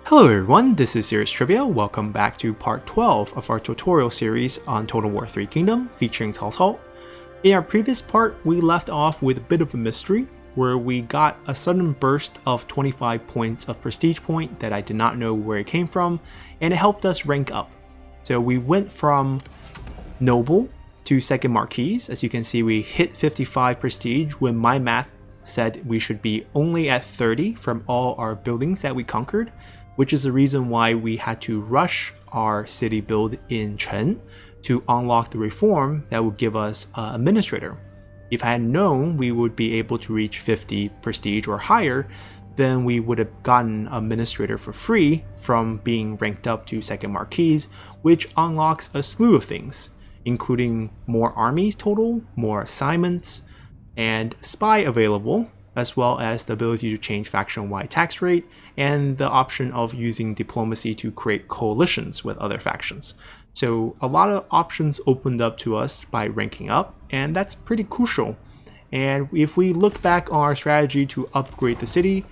Hello everyone, this is Serious Trivia. Welcome back to part 12 of our tutorial series on Total War 3 Kingdom featuring Cao Cao. In our previous part, we left off with a bit of a mystery where we got a sudden burst of 25 points of prestige point that I did not know where it came from, and it helped us rank up. So we went from Noble to Second Marquis. As you can see, we hit 55 prestige when my math said we should be only at 30 from all our buildings that we conquered, which is the reason why we had to rush our city build in Chen to unlock the reform that would give us an administrator. If I had known we would be able to reach 50 prestige or higher, then we would have gotten an administrator for free from being ranked up to Second Marquis, which unlocks a slew of things, including more armies total, more assignments, and spy available, as well as the ability to change faction-wide tax rate, and the option of using diplomacy to create coalitions with other factions. So a lot of options opened up to us by ranking up, and that's pretty crucial. And if we look back on our strategy to upgrade the city,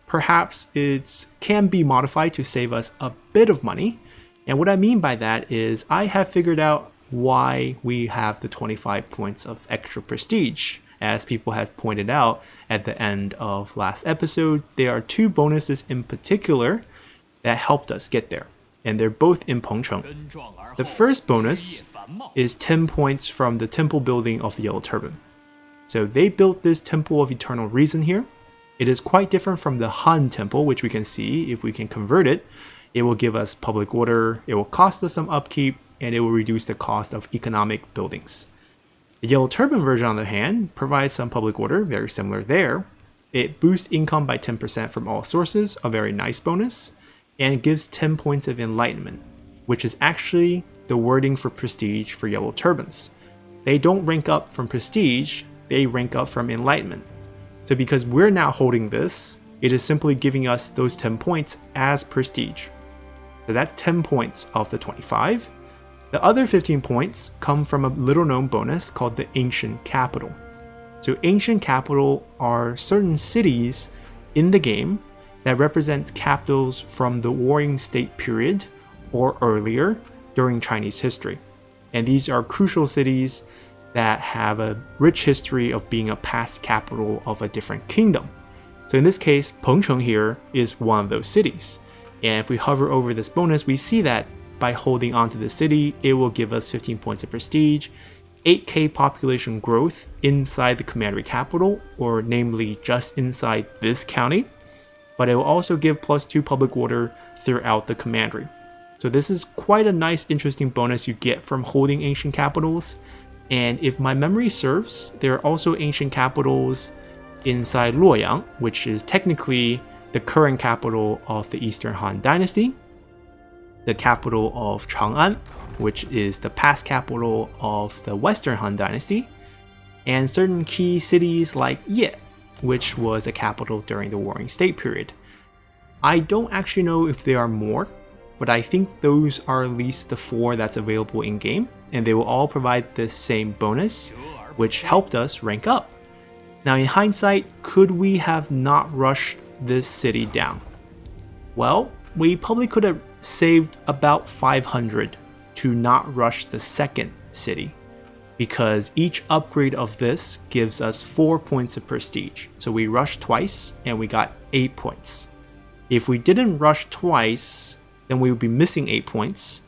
perhaps it can be modified to save us a bit of money. And what I mean by that is I have figured out why we have the 25 points of extra prestige. As people have pointed out at the end of last episode, there are two bonuses in particular that helped us get there, and they're both in Pengcheng. The first bonus is 10 points from the temple building of the Yellow Turban. So they built this Temple of Eternal Reason here. It is quite different from the Han Temple, which we can see if we can convert it. It will give us public order, it will cost us some upkeep, and it will reduce the cost of economic buildings. The Yellow Turban version, on the other hand, provides some public order, very similar there. It boosts income by 10% from all sources, a very nice bonus, and gives 10 points of Enlightenment, which is actually the wording for prestige for Yellow Turbans. They don't rank up from prestige, they rank up from Enlightenment. So because we're now holding this, it is simply giving us those 10 points as prestige. So that's 10 points of the 25. The other 15 points come from a little known bonus called the Ancient Capital. So Ancient Capital are certain cities in the game that represents capitals from the Warring State period or earlier during Chinese history. And these are crucial cities that have a rich history of being a past capital of a different kingdom. So in this case, Pengcheng here is one of those cities. And if we hover over this bonus, we see that by holding onto the city, it will give us 15 points of prestige, 8k population growth inside the commandery capital, or namely just inside this county, but it will also give +2 public order throughout the commandery. So this is quite a nice, interesting bonus you get from holding ancient capitals. And if my memory serves, there are also ancient capitals inside Luoyang, which is technically the current capital of the Eastern Han Dynasty, the capital of Chang'an, which is the past capital of the Western Han Dynasty, and certain key cities like Ye, which was a capital during the Warring State period. I don't actually know if there are more, but I think those are at least the 4 that's available in-game, and they will all provide the same bonus, which helped us rank up. Now in hindsight, could we have not rushed this city down? Well, we probably could have saved about 500 to not rush the second city, because each upgrade of this gives us 4 points of prestige. So we rushed twice and we got 8 points. If we didn't rush twice, then we would be missing 8 points.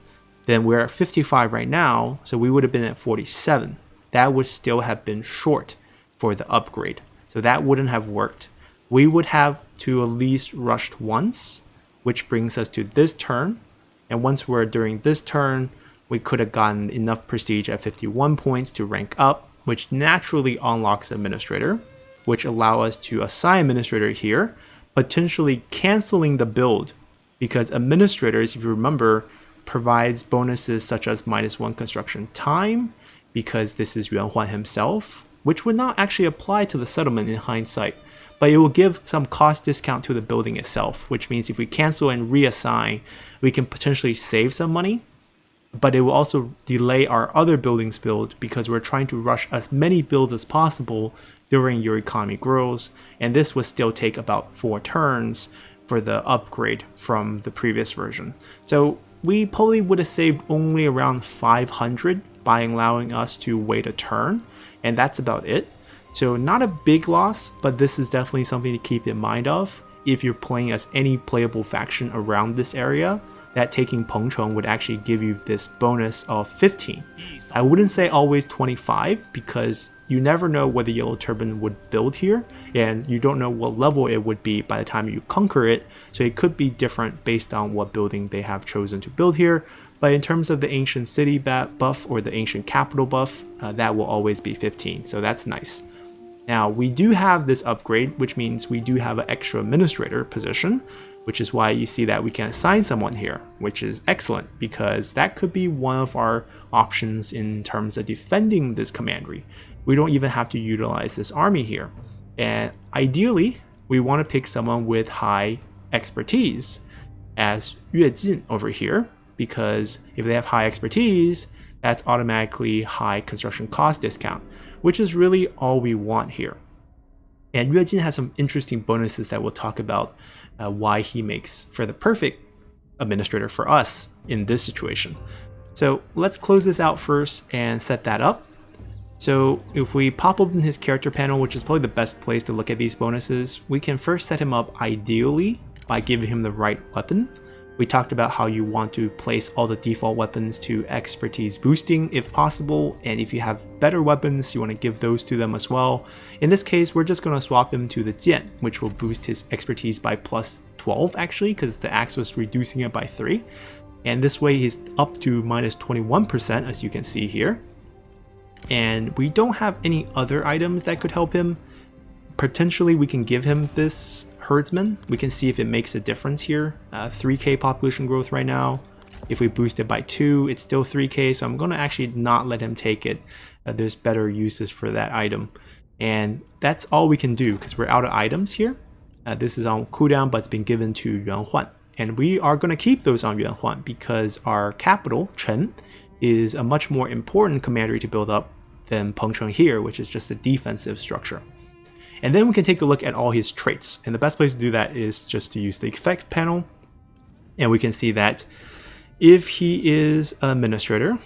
Then we're at 55 right now, so we would have been at 47. That would still have been short for the upgrade, so that wouldn't have worked. We would have to at least rushed once, which brings us to this turn, and once we're during this turn, we could have gotten enough prestige at 51 points to rank up, which naturally unlocks Administrator, which allow us to assign Administrator here, potentially canceling the build, because Administrators, if you remember, provides bonuses such as -1 construction time, because this is Yuan Huan himself, which would not actually apply to the settlement in hindsight, but it will give some cost discount to the building itself, which means if we cancel and reassign, we can potentially save some money, but it will also delay our other buildings build because we're trying to rush as many builds as possible during your economy grows, and this would still take about 4 turns, for the upgrade from the previous version. So we probably would have saved only around 500 by allowing us to wait a turn, and that's about it. So not a big loss, but this is definitely something to keep in mind of if you're playing as any playable faction around this area, that taking Pengcheng would actually give you this bonus of 15. I wouldn't say always 25 because you never know whether Yellow Turban would build here, and you don't know what level it would be by the time you conquer it, so it could be different based on what building they have chosen to build here. But in terms of the Ancient City buff or the Ancient Capital buff, that will always be 15, so that's nice. Now, we do have this upgrade, which means we do have an extra administrator position, which is why you see that we can assign someone here, which is excellent, because that could be one of our options in terms of defending this commandery. We don't even have to utilize this army here. And ideally, we want to pick someone with high expertise, as Yue Jin over here, because if they have high expertise, that's automatically high construction cost discount, which is really all we want here. And Yue Jin has some interesting bonuses that we'll talk about why he makes for the perfect administrator for us in this situation. So let's close this out first and set that up. So if we pop open his character panel, which is probably the best place to look at these bonuses, we can first set him up ideally by giving him the right weapon. We talked about how you want to place all the default weapons to expertise boosting if possible, and if you have better weapons, you want to give those to them as well. In this case, we're just going to swap him to the Jian, which will boost his expertise by plus 12 actually, because the axe was reducing it by 3. And this way he's up to minus 21%, as you can see here. And we don't have any other items that could help him. Potentially we can give him this herdsman. We can see if it makes a difference here. 3k population growth right now. If we boost it by 2, it's still 3k, so I'm going to actually not let him take it. There's better uses for that item. And that's all we can do because we're out of items here. This is on cooldown, but it's been given to Yuan Huan. And we are going to keep those on Yuan Huan because our capital, Chen, is a much more important commandery to build up than Pengcheng here, which is just a defensive structure. And then we can take a look at all his traits. And the best place to do that is just to use the effect panel. And we can see that if he is an administrator,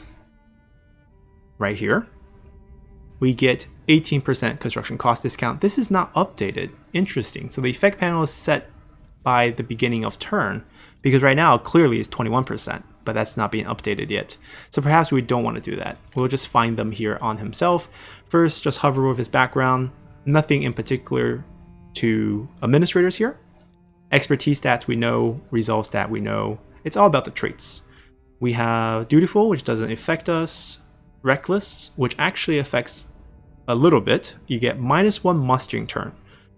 right here, we get 18% construction cost discount. This is not updated. Interesting. So the effect panel is set by the beginning of turn, because right now clearly it's 21%, but that's not being updated yet. So perhaps we don't want to do that. We'll just find them here on himself. First, just hover over his background. Nothing in particular to administrators here. Expertise stats we know, resolve stat we know. It's all about the traits. We have dutiful, which doesn't affect us. Reckless, which actually affects a little bit. You get -1 mustering turn.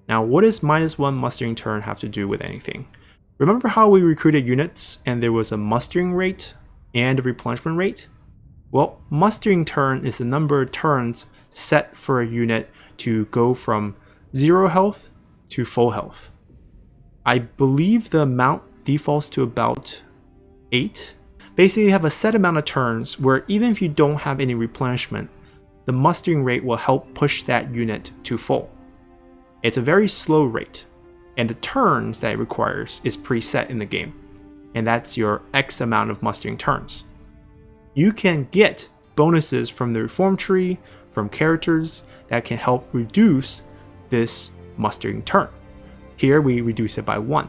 Now, what does -1 mustering turn have to do with anything? Remember how we recruited units and there was a mustering rate and a replenishment rate? Well, mustering turn is the number of turns set for a unit to go from 0 health to full health. I believe the amount defaults to about 8. Basically, you have a set amount of turns where even if you don't have any replenishment, the mustering rate will help push that unit to full. It's a very slow rate, and the turns that it requires is preset in the game, and that's your X amount of mustering turns. You can get bonuses from the reform tree, from characters, that can help reduce this mustering turn. Here we reduce it by 1.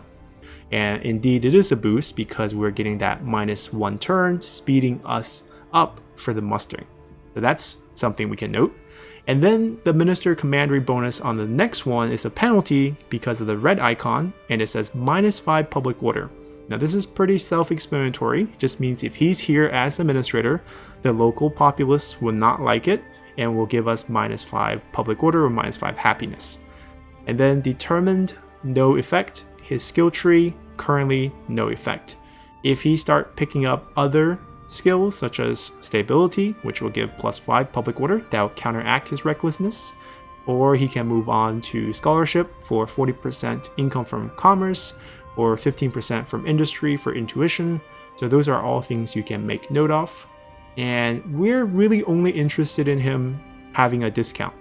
And indeed it is a boost because we're getting that -1 turn, speeding us up for the mustering. So that's something we can note. And then the Minister Commandery bonus on the next one is a penalty because of the red icon, and it says -5 public order. Now this is pretty self-explanatory, just means if he's here as administrator, the local populace will not like it, and will give us -5 public order or -5 happiness. And then determined, no effect. His skill tree, currently no effect. If he start picking up other skills such as stability, which will give +5 public order, that will counteract his recklessness, or he can move on to scholarship for 40% income from commerce, or 15% from industry for intuition. So those are all things you can make note of. And we're really only interested in him having a discount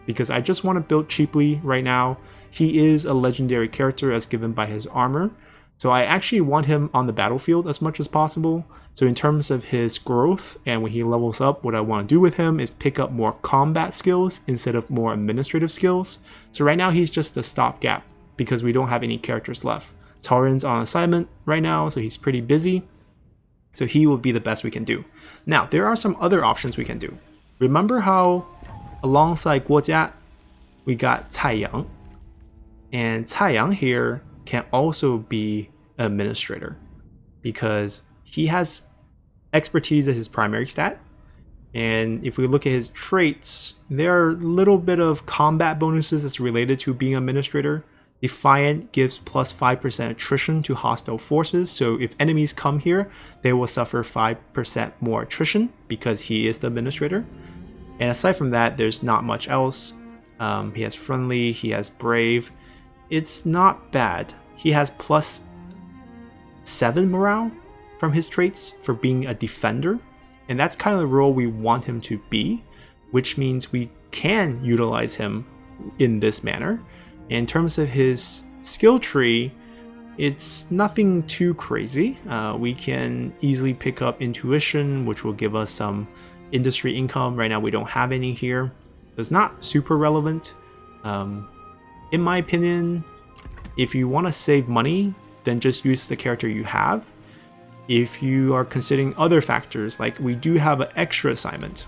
because I just want to build cheaply right now. He is a legendary character as given by his armor, So I actually want him on the battlefield as much as possible. So in terms of his growth and when he levels up, what I want to do with him is pick up more combat skills instead of more administrative skills. So right now he's just a stopgap because we don't have any characters left. Tauren's on assignment right now, so he's pretty busy. So he will be the best we can do. Now, there are some other options we can do. Remember how alongside Guo Jia, we got Cai Yang. And Cai Yang here can also be an administrator because he has expertise as his primary stat. And if we look at his traits, there are a little bit of combat bonuses that's related to being an administrator. Defiant gives plus 5% attrition to hostile forces, so if enemies come here, they will suffer 5% more attrition because he is the administrator. And aside from that, there's not much else. He has friendly, he has brave. It's not bad. He has plus 7 morale from his traits for being a defender, and that's kind of the role we want him to be, which means we can utilize him in this manner. In terms of his skill tree, it's nothing too crazy. We can easily pick up intuition, which will give us some industry income. Right now we don't have any here, so it's not super relevant. In my opinion, if you want to save money, then just use the character you have. If you are considering other factors, like we do have an extra assignment,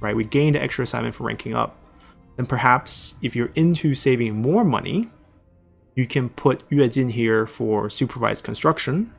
right? We gained an extra assignment for ranking up. Then perhaps if you're into saving more money, you can put Yue Jin here for supervised construction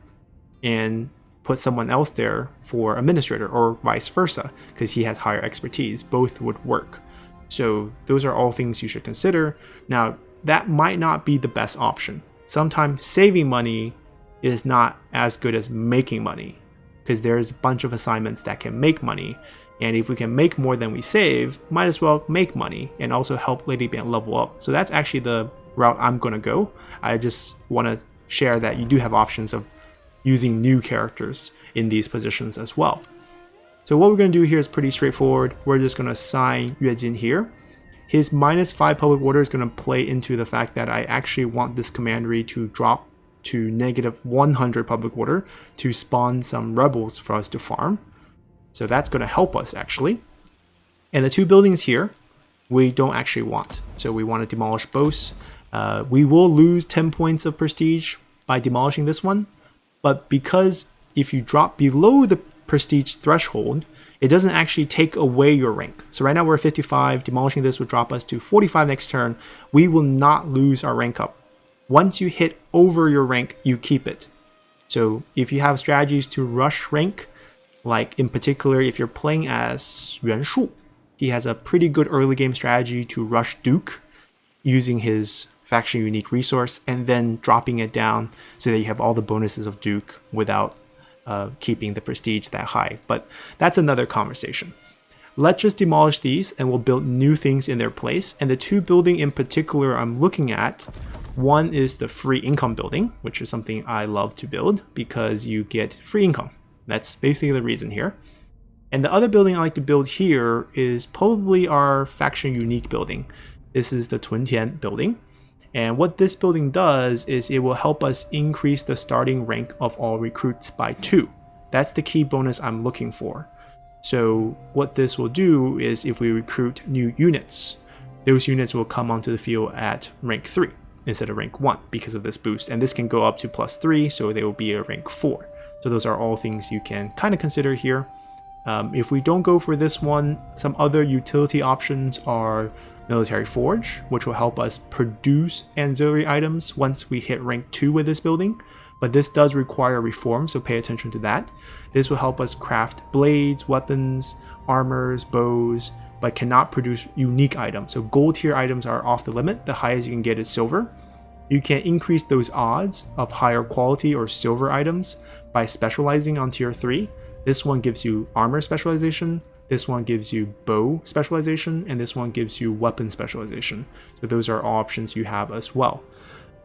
and put someone else there for administrator, or vice versa, because he has higher expertise. Both would work. So those are all things you should consider. Now, that might not be the best option. Sometimes saving money is not as good as making money, because there's a bunch of assignments that can make money. And if we can make more than we save, might as well make money and also help Lady Band level up. So that's actually the route I'm going to go. I just want to share that you do have options of using new characters in these positions as well. So what we're going to do here is pretty straightforward. We're just going to assign Yue Jin here. His -5 public order is going to play into the fact that I actually want this commandery to drop to -100 public order to spawn some rebels for us to farm. So that's going to help us actually. And the 2 buildings here, we don't actually want. So we want to demolish both. We will lose 10 points of prestige by demolishing this one. But because if you drop below the prestige threshold, it doesn't actually take away your rank. So right now we're 55. Demolishing this would drop us to 45 next turn. We will not lose our rank up. Once you hit over your rank, you keep it. So if you have strategies to rush rank, like in particular, if you're playing as Yuan Shu, he has a pretty good early game strategy to rush Duke using his faction unique resource and then dropping it down so that you have all the bonuses of Duke without keeping the prestige that high. But that's another conversation. Let's just demolish these and we'll build new things in their place. And the 2 building in particular I'm looking at, one is the free income building, which is something I love to build because you get free income. That's basically the reason here. And the other building I like to build here is probably our faction unique building. This is the Tuntian building. And what this building does is it will help us increase the starting rank of all recruits by 2. That's the key bonus I'm looking for. So what this will do is if we recruit new units, those units will come onto the field at rank 3 instead of rank 1 because of this boost. And this can go up to +3, so they will be a rank 4. So those are all things you can kind of consider here. If we don't go for this one, some other utility options are Military Forge, which will help us produce ancillary items once we hit rank 2 with this building. But this does require reform, so pay attention to that. This will help us craft blades, weapons, armors, bows, but cannot produce unique items. So gold tier items are off the limit. The highest you can get is silver. You can increase those odds of higher quality or silver items by specializing on tier 3. This one gives you armor specialization, this one gives you bow specialization, and this one gives you weapon specialization. So those are all options you have as well.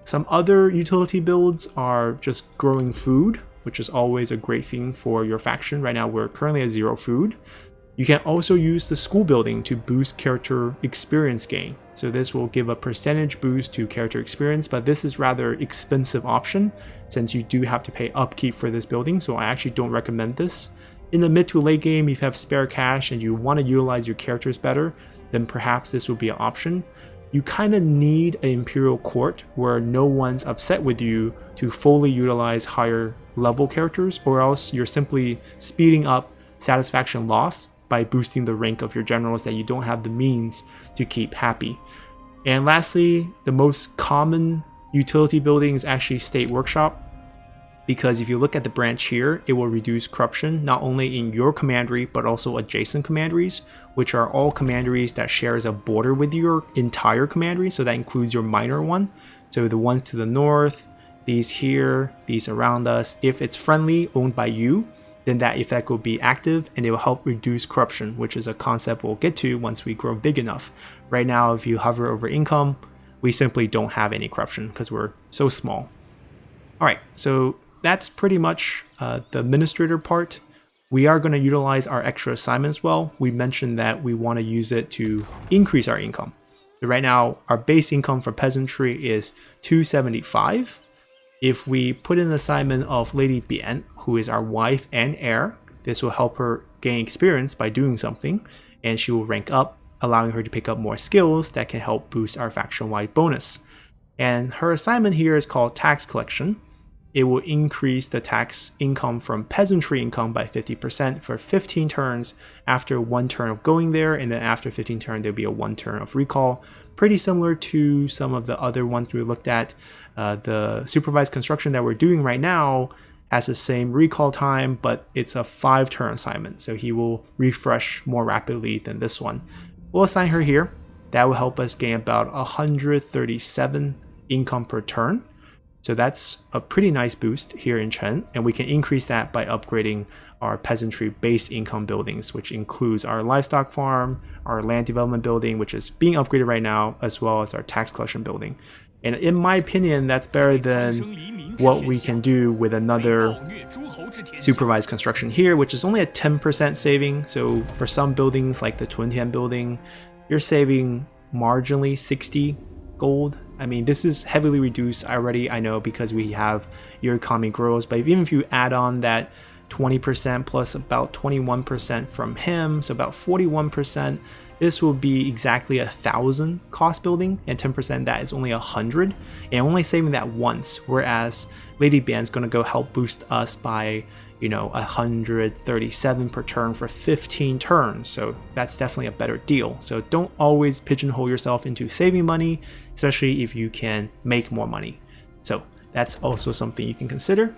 Some other utility builds are just growing food, which is always a great thing for your faction. Right now we're currently at 0 food. You can also use the school building to boost character experience gain. So this will give a percentage boost to character experience, but this is rather expensive option since you do have to pay upkeep for this building, so I actually don't recommend this. In the mid to late game, if you have spare cash and you want to utilize your characters better, then perhaps this will be an option. You kind of need an Imperial Court where no one's upset with you to fully utilize higher level characters, or else you're simply speeding up satisfaction loss by boosting the rank of your generals that you don't have the means to keep happy. And lastly, the most common utility building is actually State Workshop, because if you look at the branch here, it will reduce corruption not only in your commandery but also adjacent commanderies, which are all commanderies that shares a border with your entire commandery, so that includes your minor one. So the ones to the north, these here, these around us, if it's friendly, owned by you, then that effect will be active and it will help reduce corruption, which is a concept we'll get to once we grow big enough. Right now, if you hover over income, we simply don't have any corruption because we're so small. Alright, so that's pretty much the administrator part. We are going to utilize our extra assignments well. We mentioned that we want to use it to increase our income. So right now, our base income for peasantry is 275. If we put in an assignment of Lady Dian, who is our wife and heir, this will help her gain experience by doing something, and she will rank up, allowing her to pick up more skills that can help boost our faction-wide bonus. And her assignment here is called Tax Collection. It will increase the tax income from peasantry income by 50% for 15 turns after 1 turn of going there, and then after 15 turns there'll be a 1 turn of recall. Pretty similar to some of the other ones we looked at. The supervised construction that we're doing right now has the same recall time, but it's a 5-turn assignment, so he will refresh more rapidly than this one. We'll assign her here. That will help us gain about 137 income per turn. So that's a pretty nice boost here in Chen, and we can increase that by upgrading our peasantry base income buildings, which includes our livestock farm, our land development building, which is being upgraded right now, as well as our tax collection building. And in my opinion, that's better than what we can do with another supervised construction here, which is only a 10% saving. So for some buildings like the Tuntian building, you're saving marginally 60 gold. I mean, this is heavily reduced already, I know, because we have your economy grows, but even if you add on that 20% plus about 21% from him, so about 41%, this will be exactly 1,000 cost building, and 10% that is only 100, and only saving that once, whereas Lady Dian's going to go help boost us by, 137 per turn for 15 turns, so that's definitely a better deal. So don't always pigeonhole yourself into saving money, especially if you can make more money. So that's also something you can consider.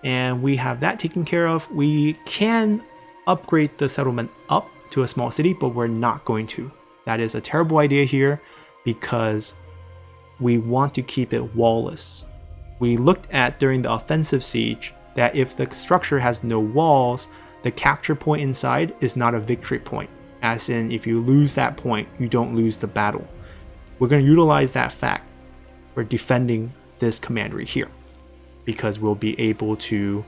And we have that taken care of. We can upgrade the settlement up to a small city, but we're not going to. That is a terrible idea here because we want to keep it wallless. We looked at during the offensive siege that if the structure has no walls, the capture point inside is not a victory point. As in, if you lose that point, you don't lose the battle. We're going to utilize that fact for defending this commandery here, because we'll be able to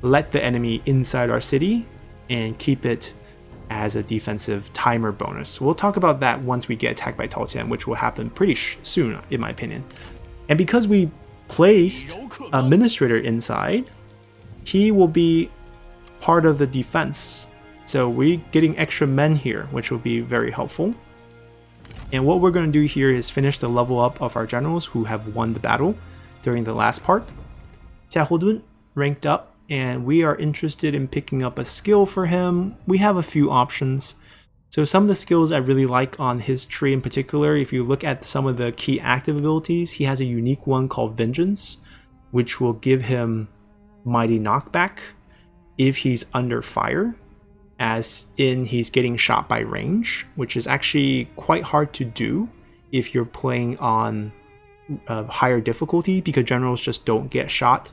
let the enemy inside our city and keep it as a defensive timer bonus. We'll talk about that once we get attacked by Taotian, which will happen pretty soon, in my opinion. And because we placed Administrator inside, he will be part of the defense. So we're getting extra men here, which will be very helpful. And what we're going to do here is finish the level up of our generals who have won the battle during the last part. Xiahou ranked up, and we are interested in picking up a skill for him. We have a few options. So some of the skills I really like on his tree in particular, if you look at some of the key active abilities, he has a unique one called Vengeance, which will give him Mighty Knockback if he's under fire, as in he's getting shot by range, which is actually quite hard to do if you're playing on higher difficulty, because generals just don't get shot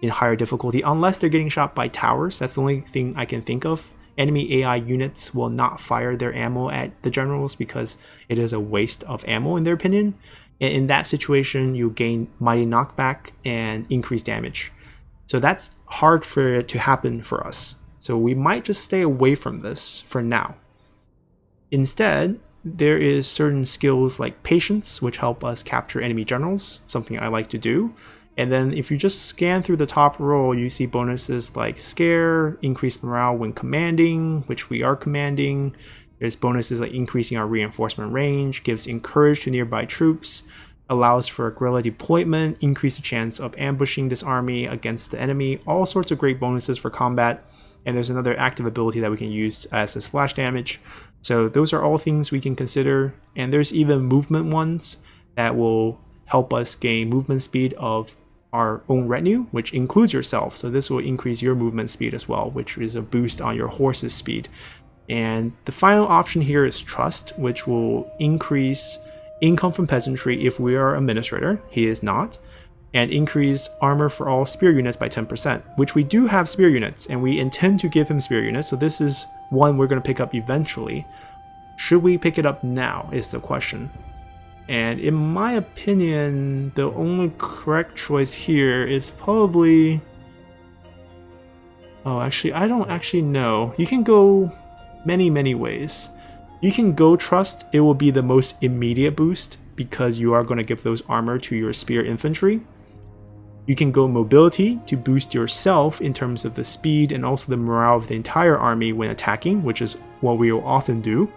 in higher difficulty unless they're getting shot by towers. That's the only thing I can think of. Enemy AI units will not fire their ammo at the generals because it is a waste of ammo in their opinion. And in that situation, you gain Mighty Knockback and increased damage. So that's hard for it to happen for us. So we might just stay away from this for now. Instead, there is certain skills like Patience, which help us capture enemy generals, something I like to do. And then if you just scan through the top row, you see bonuses like Scare, increased morale when commanding, which we are commanding. There's bonuses like increasing our reinforcement range, gives encourage to nearby troops, allows for guerrilla deployment, increase the chance of ambushing this army against the enemy, all sorts of great bonuses for combat. And there's another active ability that we can use as a splash damage. So those are all things we can consider. And there's even movement ones that will help us gain movement speed of our own retinue, which includes yourself. So this will increase your movement speed as well, which is a boost on your horse's speed. And the final option here is Trust, which will increase income from peasantry if we are administrator. He is not. And increase armor for all spear units by 10%, which we do have spear units, and we intend to give him spear units. So this is one we're going to pick up eventually. Should we pick it up now is the question. And in my opinion, the only correct choice here is probably... Oh, actually, I don't actually know. You can go many ways. You can go Trust. It will be the most immediate boost because you are going to give those armor to your spear infantry. You can go Mobility to boost yourself in terms of the speed and also the morale of the entire army when attacking, which is what we will often do.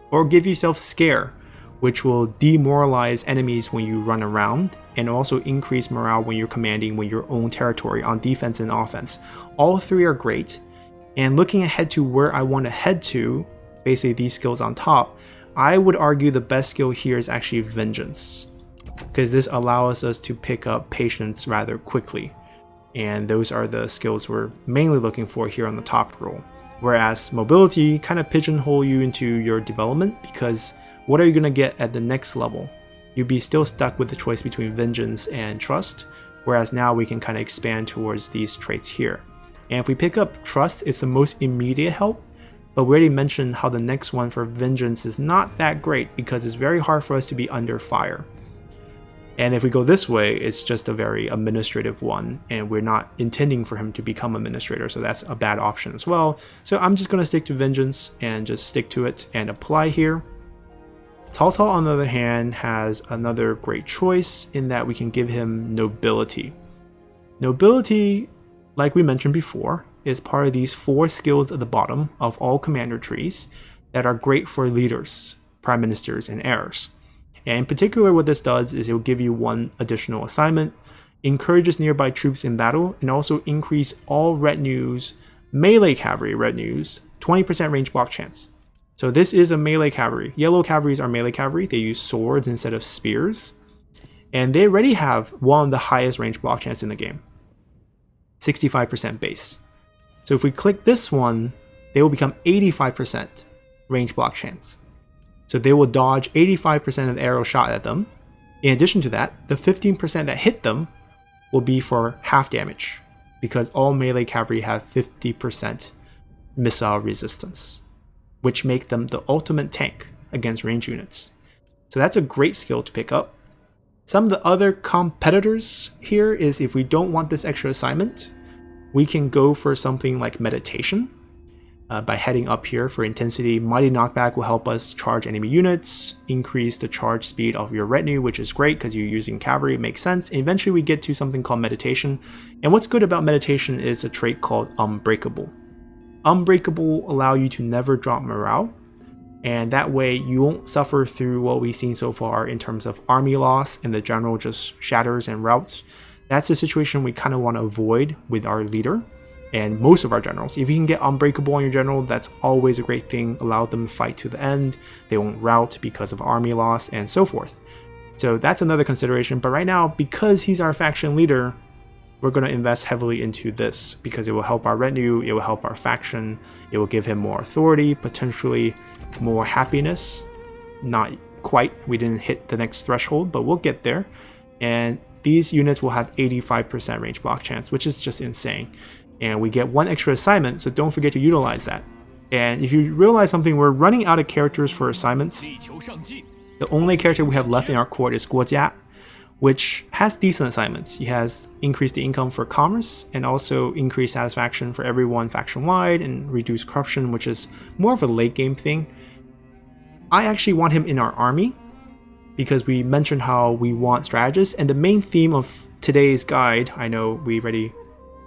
Or give yourself Scare, which will demoralize enemies when you run around, and also increase morale when you're commanding when your own territory on defense and offense. All three are great, and looking ahead to where I want to head to, basically these skills on top, I would argue the best skill here is actually Vengeance, because this allows us to pick up Patience rather quickly, and those are the skills we're mainly looking for here on the top row. Whereas Mobility kind of pigeonhole you into your development, because what are you going to get at the next level? You'd be still stuck with the choice between Vengeance and Trust, whereas now we can kind of expand towards these traits here. And if we pick up Trust, it's the most immediate help, but we already mentioned how the next one for Vengeance is not that great because it's very hard for us to be under fire. And if we go this way, it's just a very administrative one, and we're not intending for him to become administrator, so that's a bad option as well. So I'm just going to stick to Vengeance and just stick to it and apply here. Cao Cao, on the other hand, has another great choice in that we can give him Nobility. Nobility, like we mentioned before, is part of these 4 skills at the bottom of all commander trees that are great for leaders, prime ministers, and heirs. And in particular, what this does is it will give you 1 additional assignment, encourages nearby troops in battle, and also increase all retinues, melee cavalry retinues, 20% range block chance. So this is a melee cavalry. Yellow cavalries are melee cavalry. They use swords instead of spears. And they already have one of the highest range block chance in the game. 65% base. So if we click this one, they will become 85% range block chance. So they will dodge 85% of arrows shot at them. In addition to that, the 15% that hit them will be for half damage, because all melee cavalry have 50% missile resistance, which make them the ultimate tank against range units. So that's a great skill to pick up. Some of the other competitors here is if we don't want this extra assignment, we can go for something like Meditation. By heading up here for intensity, Mighty Knockback will help us charge enemy units, increase the charge speed of your retinue, which is great because you're using cavalry, it makes sense. And eventually we get to something called Meditation. And what's good about Meditation is a trait called Unbreakable. Unbreakable allow you to never drop morale, and that way you won't suffer through what we've seen so far in terms of army loss and the general just shatters and routes. That's a situation we kind of want to avoid with our leader and most of our generals. If you can get Unbreakable on your general, that's always a great thing. Allow them to fight to the end. They won't rout because of army loss and so forth. So that's another consideration. But right now, because he's our faction leader, we're going to invest heavily into this because it will help our retinue, it will help our faction, it will give him more authority, potentially more happiness. Not quite, we didn't hit the next threshold, but we'll get there. And these units will have 85% range block chance, which is just insane. And we get 1 extra assignment, so don't forget to utilize that. And if you realize something, we're running out of characters for assignments. The only character we have left in our court is Guojia, which has decent assignments. He has increased the income for commerce and also increased satisfaction for everyone faction-wide and reduce corruption, which is more of a late game thing. I actually want him in our army because we mentioned how we want strategists, and the main theme of today's guide, I know we already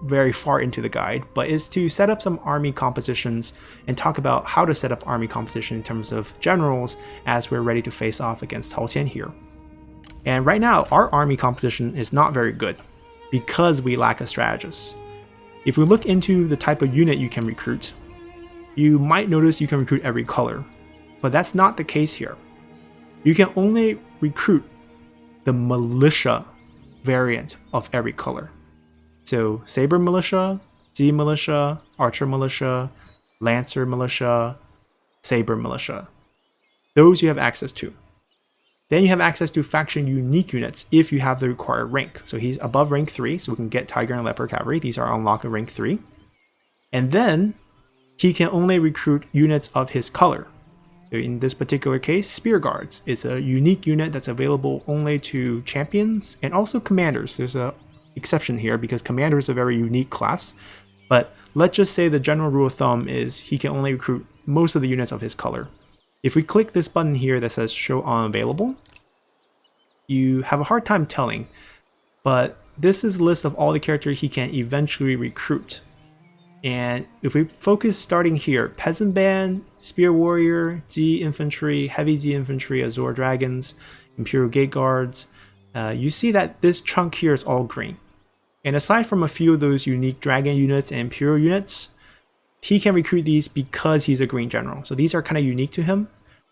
very far into the guide, but is to set up some army compositions and talk about how to set up army composition in terms of generals as we're ready to face off against Tao Qian here. And right now, our army composition is not very good because we lack a strategist. If we look into the type of unit you can recruit, you might notice you can recruit every color, but that's not the case here. You can only recruit the militia variant of every color. So Saber Militia, Z Militia, Archer Militia, Lancer Militia, Saber Militia. Those you have access to. Then you have access to faction unique units if you have the required rank. So he's above rank 3, so we can get Tiger and Leopard Cavalry. These are unlocked at rank 3. And then he can only recruit units of his color. So in this particular case, Spear Guards is a unique unit that's available only to champions and also commanders. There's a exception here because commander is a very unique class, but let's just say the general rule of thumb is he can only recruit most of the units of his color. If we click this button here that says show unavailable, you have a hard time telling, but this is a list of all the characters he can eventually recruit. And if we focus starting here, Peasant Band, Spear Warrior, Z Infantry, Heavy Z Infantry, Azure Dragons, Imperial Gate Guards, you see that this chunk here is all green. And aside from a few of those unique Dragon units and Imperial units, he can recruit these because he's a green general. So these are kind of unique to him.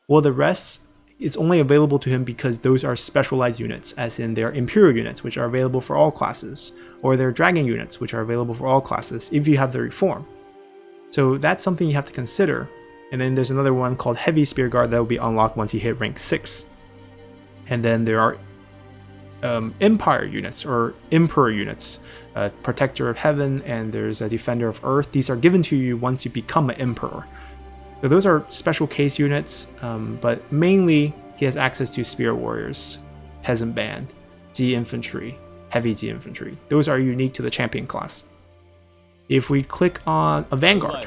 While the rest is only available to him because those are specialized units, as in they're Imperial units, which are available for all classes, or they're Dragon units, which are available for all classes if you have the Reform. So that's something you have to consider. And then there's another one called Heavy Spear Guard that will be unlocked once you hit rank 6. And then there are Empire units or Emperor units, Protector of Heaven, and there's a Defender of Earth. These are given to you once you become an Emperor. So those are special case units, but mainly he has access to Spear Warriors, Peasant Band, Z Infantry, Heavy Z Infantry. Those are unique to the Champion class. If we click on a Vanguard,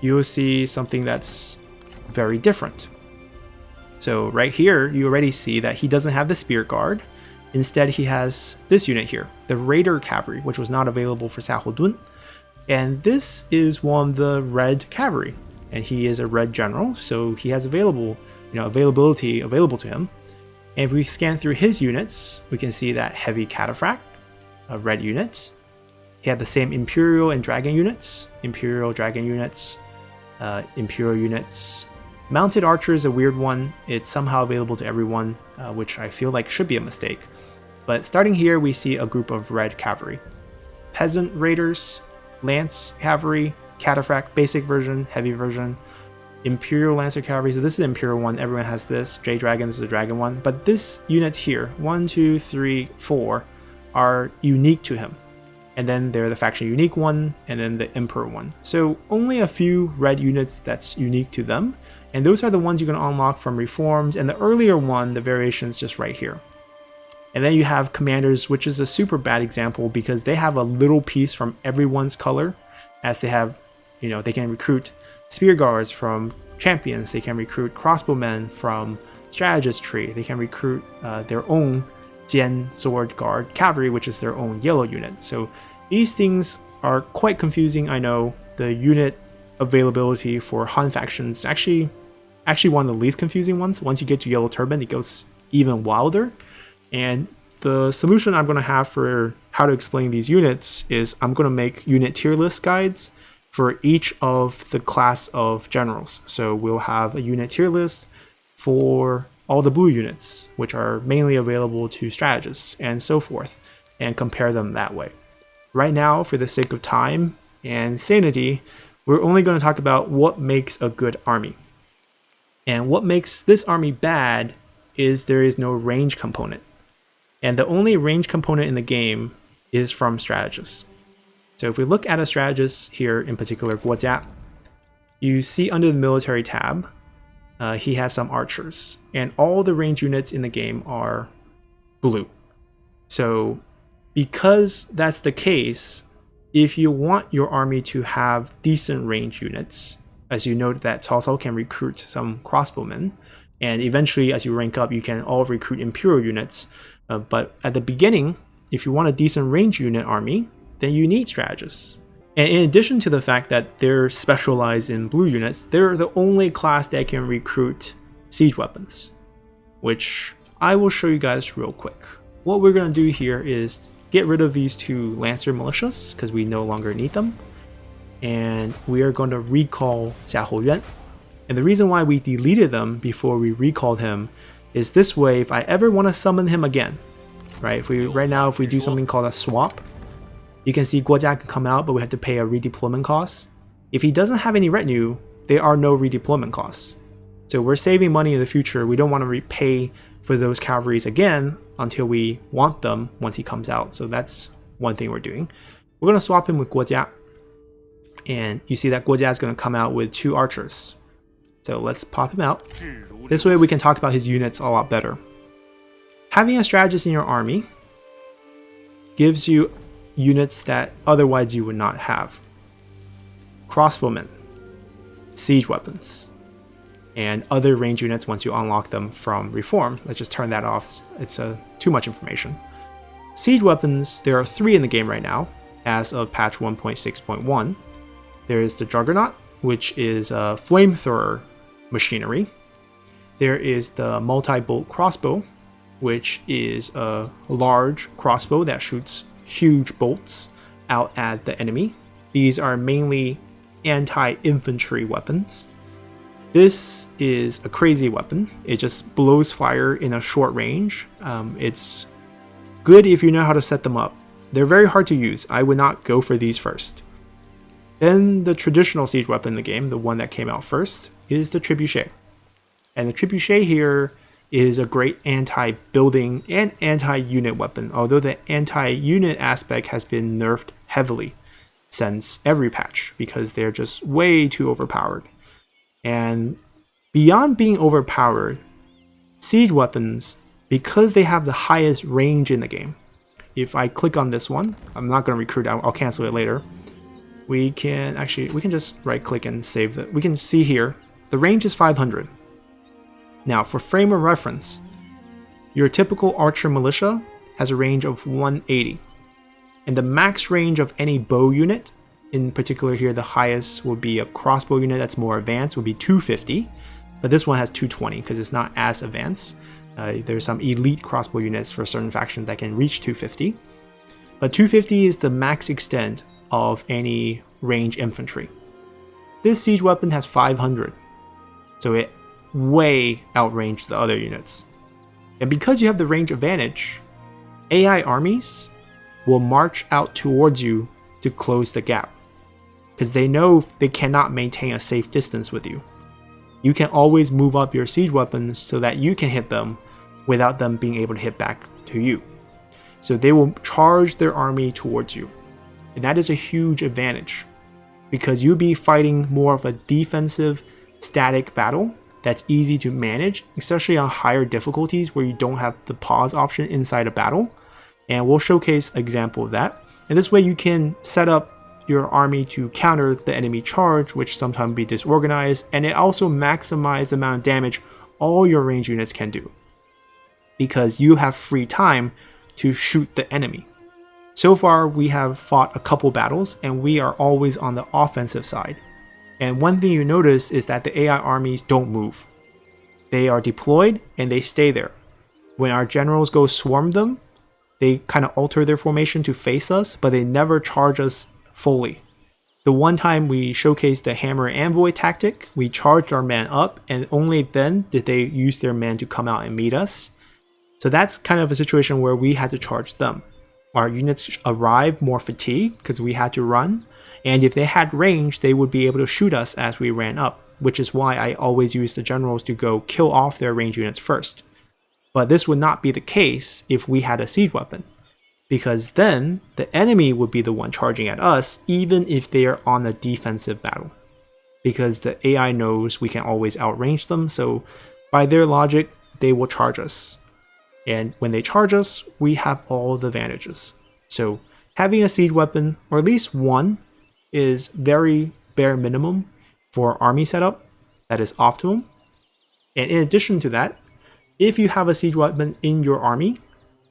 you'll see something that's very different. So right here, you already see that he doesn't have the Spear Guard. Instead, he has this unit here, the Raider Cavalry, which was not available for Xiaohudun. And this is one of the Red Cavalry, and he is a Red General, so he has availability available to him. And if we scan through his units, we can see that Heavy Cataphract, a Red unit. He had the same Imperial and Dragon units, Imperial Dragon units, Imperial units. Mounted Archer is a weird one. It's somehow available to everyone, which I feel like should be a mistake. But starting here, we see a group of Red Cavalry. Peasant Raiders, Lance Cavalry, Cataphract, basic version, heavy version, Imperial Lancer Cavalry. So this is the Imperial one, everyone has this. J-Dragon is the Dragon one. But this units here, 1, 2, 3, 4, are unique to him. And then they're the faction unique one, and then the Emperor one. So only a few red units that's unique to them. And those are the ones you're going to unlock from reforms. And the earlier one, the variation's just right here. And then you have commanders, which is a super bad example because they have a little piece from everyone's color, as they have, they can recruit spear guards from champions, they can recruit crossbowmen from strategist tree, they can recruit their own Dian sword guard cavalry, which is their own yellow unit. So these things are quite confusing. I know the unit availability for Han factions actually one of the least confusing ones. Once you get to Yellow Turban, it goes even wilder. And the solution I'm going to have for how to explain these units is I'm going to make unit tier list guides for each of the class of generals. So we'll have a unit tier list for all the blue units, which are mainly available to strategists and so forth, and compare them that way. Right now, for the sake of time and sanity, we're only going to talk about what makes a good army. And what makes this army bad is there is no range component. And the only range component in the game is from strategists. So if we look at a strategist here, in particular Guo Jia, you see under the military tab, he has some archers. And all the range units in the game are blue. So because that's the case, if you want your army to have decent range units, as you note that Cao Cao can recruit some crossbowmen, and eventually as you rank up you can all recruit Imperial units, but at the beginning, if you want a decent range unit army, then you need Strategists. And in addition to the fact that they're specialized in blue units, they're the only class that can recruit siege weapons, which I will show you guys real quick. What we're going to do here is get rid of these 2 Lancer militias because we no longer need them, and we are going to recall Xiahou Yuan. And the reason why we deleted them before we recalled him is this way, if I ever want to summon him again, right? If we do something called a swap, you can see Guojia can come out, but we have to pay a redeployment cost. If he doesn't have any retinue, there are no redeployment costs. So we're saving money in the future. We don't want to repay for those cavalries again until we want them once he comes out. So that's one thing we're doing. We're going to swap him with Guojia. And you see that Guojia is going to come out with 2 archers. So let's pop him out. This way we can talk about his units a lot better. Having a strategist in your army gives you units that otherwise you would not have. Crossbowmen, siege weapons, and other range units once you unlock them from Reform. Let's just turn that off. It's too much information. Siege weapons, there are 3 in the game right now, as of patch 1.6.1. There is the Juggernaut, which is a flamethrower machinery. There is the multi-bolt crossbow, which is a large crossbow that shoots huge bolts out at the enemy. These are mainly anti-infantry weapons. This is a crazy weapon. It just blows fire in a short range. It's good if you know how to set them up. They're very hard to use. I would not go for these first. Then the traditional siege weapon in the game, the one that came out first, is the Trebuchet. And the Trebuchet here is a great anti-building and anti-unit weapon, although the anti-unit aspect has been nerfed heavily since every patch because they're just way too overpowered. And beyond being overpowered, siege weapons, because they have the highest range in the game, if I click on this one, I'm not going to recruit, I'll cancel it later. We can just right click and save that. We can see here, the range is 500. Now for frame of reference, your typical archer militia has a range of 180. And the max range of any bow unit, in particular here the highest would be a crossbow unit that's more advanced, would be 250. But this one has 220 because it's not as advanced. There's some elite crossbow units for certain factions that can reach 250. But 250 is the max extent of any range infantry. This siege weapon has 500. So it way outranged the other units. And because you have the range advantage, AI armies will march out towards you to close the gap, because they know they cannot maintain a safe distance with you. You can always move up your siege weapons so that you can hit them without them being able to hit back to you. So they will charge their army towards you. And that is a huge advantage, because you'll be fighting more of a defensive, static battle that's easy to manage, especially on higher difficulties where you don't have the pause option inside a battle. And we'll showcase an example of that. And this way you can set up your army to counter the enemy charge, which sometimes be disorganized, and it also maximizes the amount of damage all your range units can do, because you have free time to shoot the enemy. So far we have fought a couple battles and we are always on the offensive side. And one thing you notice is that the AI armies don't move. They are deployed and they stay there. When our generals go swarm them, they kind of alter their formation to face us, but they never charge us fully. The one time we showcased the hammer envoy tactic, we charged our men up and only then did they use their men to come out and meet us. So that's kind of a situation where we had to charge them. Our units arrived more fatigued because we had to run, and if they had range, they would be able to shoot us as we ran up, which is why I always use the generals to go kill off their range units first. But this would not be the case if we had a siege weapon, because then the enemy would be the one charging at us even if they are on a defensive battle, because the AI knows we can always outrange them, so by their logic, they will charge us. And when they charge us, we have all the advantages. So having a siege weapon, or at least one, is very bare minimum for army setup. That is optimum. And in addition to that, if you have a siege weapon in your army,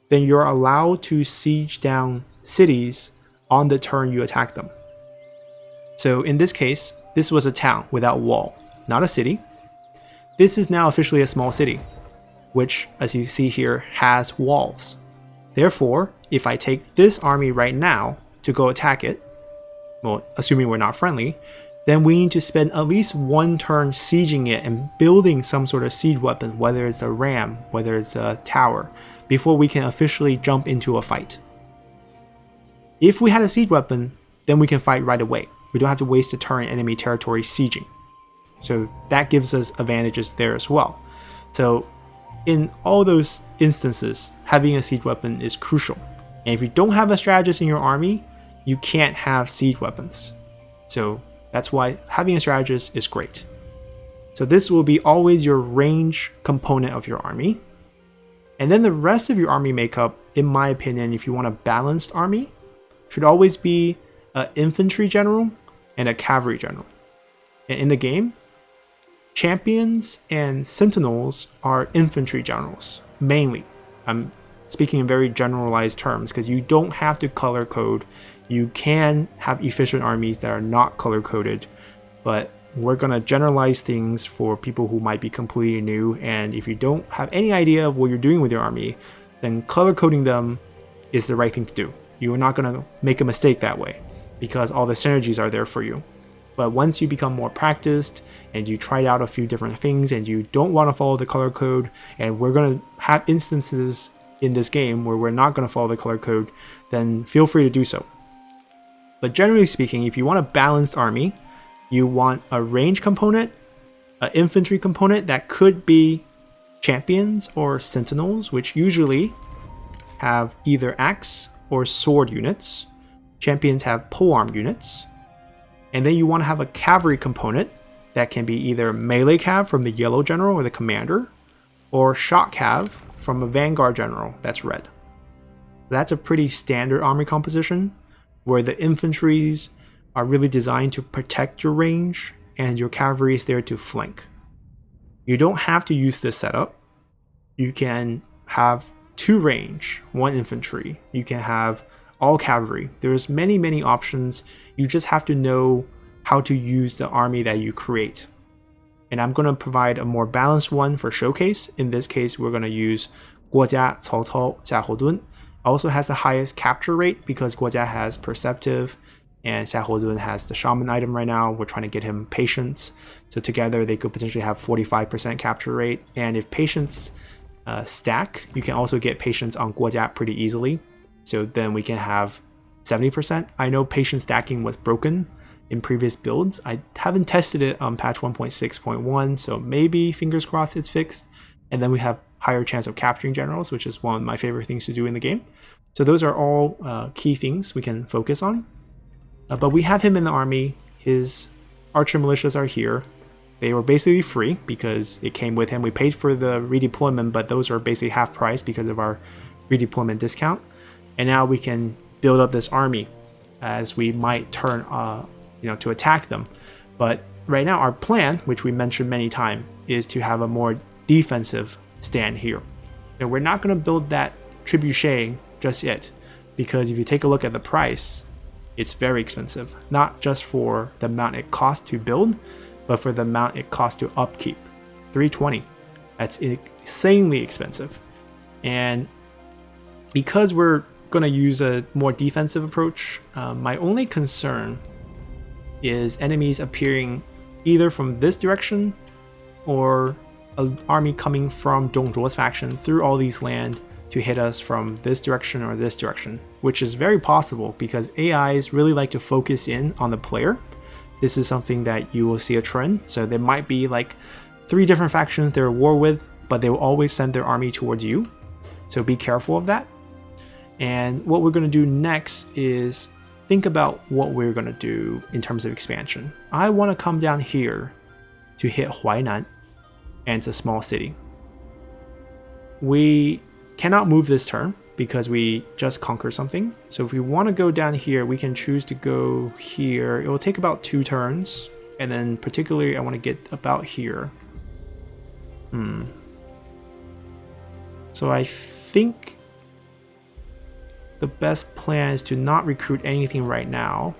then you're allowed to siege down cities on the turn you attack them. So in this case, this was a town without wall, not a city. This is now officially a small city, which, as you see here, has walls. Therefore, if I take this army right now to go attack it, well, assuming we're not friendly, then we need to spend at least one turn sieging it and building some sort of siege weapon, whether it's a ram, whether it's a tower, before we can officially jump into a fight. If we had a siege weapon, then we can fight right away. We don't have to waste a turn in enemy territory sieging. So that gives us advantages there as well. So in all those instances, having a siege weapon is crucial. And if you don't have a strategist in your army, you can't have siege weapons. So that's why having a strategist is great. So this will be always your range component of your army. And then the rest of your army makeup, in my opinion, if you want a balanced army, should always be an infantry general and a cavalry general. And in the game, champions and sentinels are infantry generals, mainly. I'm speaking in very generalized terms because you don't have to color code. You can have efficient armies that are not color coded, but we're going to generalize things for people who might be completely new. And if you don't have any idea of what you're doing with your army, then color coding them is the right thing to do. You are not going to make a mistake that way because all the synergies are there for you. But once you become more practiced and you tried out a few different things and you don't want to follow the color code, and we're going to have instances in this game where we're not going to follow the color code, then feel free to do so. But generally speaking, if you want a balanced army, you want a range component, an infantry component that could be champions or sentinels, which usually have either axe or sword units. Champions have polearm units. And then you want to have a cavalry component that can be either melee cav from the yellow general or the commander, or shot cav from a vanguard general that's red. That's a pretty standard army composition where the infantries are really designed to protect your range and your cavalry is there to flank. You don't have to use this setup. You can have 2 range, 1 infantry. You can have all cavalry. There's many options. You just have to know how to use the army that you create. And I'm going to provide a more balanced one for showcase. In this case, we're going to use 国家曹操夏侯惇. Also has the highest capture rate because 国家 has perceptive and 夏侯惇 has the shaman item right now. We're trying to get him patience. So together they could potentially have 45% capture rate. And if patience stack, you can also get patience on 国家 pretty easily. So then we can have 70%. I know patience stacking was broken in previous builds. I haven't tested it on patch 1.6.1, so maybe fingers crossed it's fixed. And then we have higher chance of capturing generals, which is one of my favorite things to do in the game. So those are all key things we can focus on. But we have him in the army. His archer militias are here. They were basically free because it came with him. We paid for the redeployment, but those are basically half price because of our redeployment discount. And now we can build up this army as we might turn to attack them. But right now our plan, which we mentioned many times, is to have a more defensive stand here. And we're not going to build that trebuchet just yet, because if you take a look at the price, it's very expensive. Not just for the amount it costs to build, but for the amount it costs to upkeep. 320. That's insanely expensive. And because we're going to use a more defensive approach, my only concern is enemies appearing either from this direction or an army coming from Zhong Zhuo's faction through all these land to hit us from this direction or this direction, which is very possible because AIs really like to focus in on the player. This is something that you will see a trend. So there might be like 3 different factions they're at war with, but they will always send their army towards you. So be careful of that. And what we're going to do next is think about what we're going to do in terms of expansion. I want to come down here to hit Huainan, and it's a small city. We cannot move this turn because we just conquered something. So if we want to go down here, we can choose to go here. It will take about 2 turns. And then particularly I want to get about here. So I think the best plan is to not recruit anything right now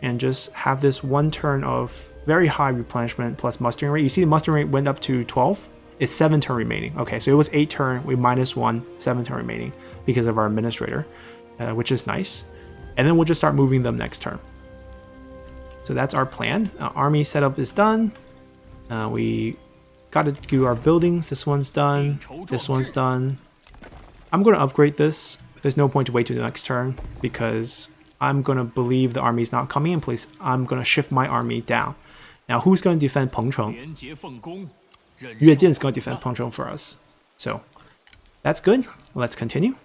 and just have this 1 turn of very high replenishment plus mustering rate. You see the mustering rate went up to 12? It's 7 turn remaining. Okay, so it was 8 turn, we minus 1, 7 turn remaining because of our administrator, which is nice. And then we'll just start moving them next turn. So that's our plan. Army setup is done. We got to do our buildings. This one's done. This one's done. I'm going to upgrade this. There's no point to wait till the next turn because I'm going to believe the army's not coming in place. I'm going to shift my army down. Now, who's going to defend Pengcheng? Yue Jian is going to defend Pengcheng for us. So that's good. Let's continue.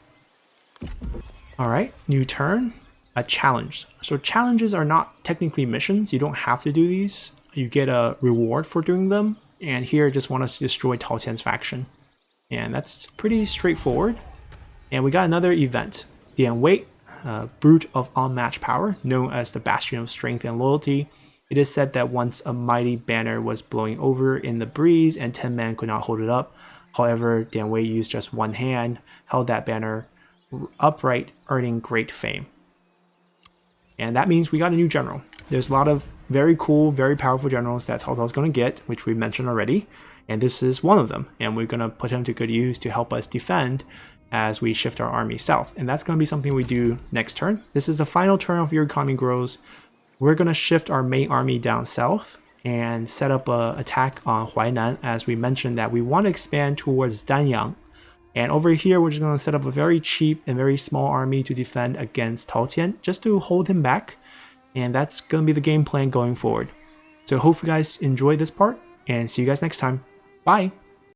All right, new turn. A challenge. So challenges are not technically missions. You don't have to do these. You get a reward for doing them. And here, just want us to destroy Tao Qian's faction. And that's pretty straightforward. And we got another event. Dian Wei, Brute of Unmatched Power, known as the Bastion of Strength and Loyalty. It is said that once a mighty banner was blowing over in the breeze and 10 men could not hold it up. However, Dian Wei used just one hand, held that banner upright, earning great fame. And that means we got a new general. There's a lot of very cool, very powerful generals that Cao Cao is going to get, which we mentioned already. And this is one of them. And we're going to put him to good use to help us defend as we shift our army south. And that's going to be something we do next turn. This is the final turn of your economy grows. We're going to shift our main army down south and set up an attack on Huainan. As we mentioned that we want to expand towards Danyang. And over here, we're just going to set up a very cheap and very small army to defend against Tao Qian, just to hold him back. And that's going to be the game plan going forward. So hope you guys enjoy this part, and see you guys next time. Bye!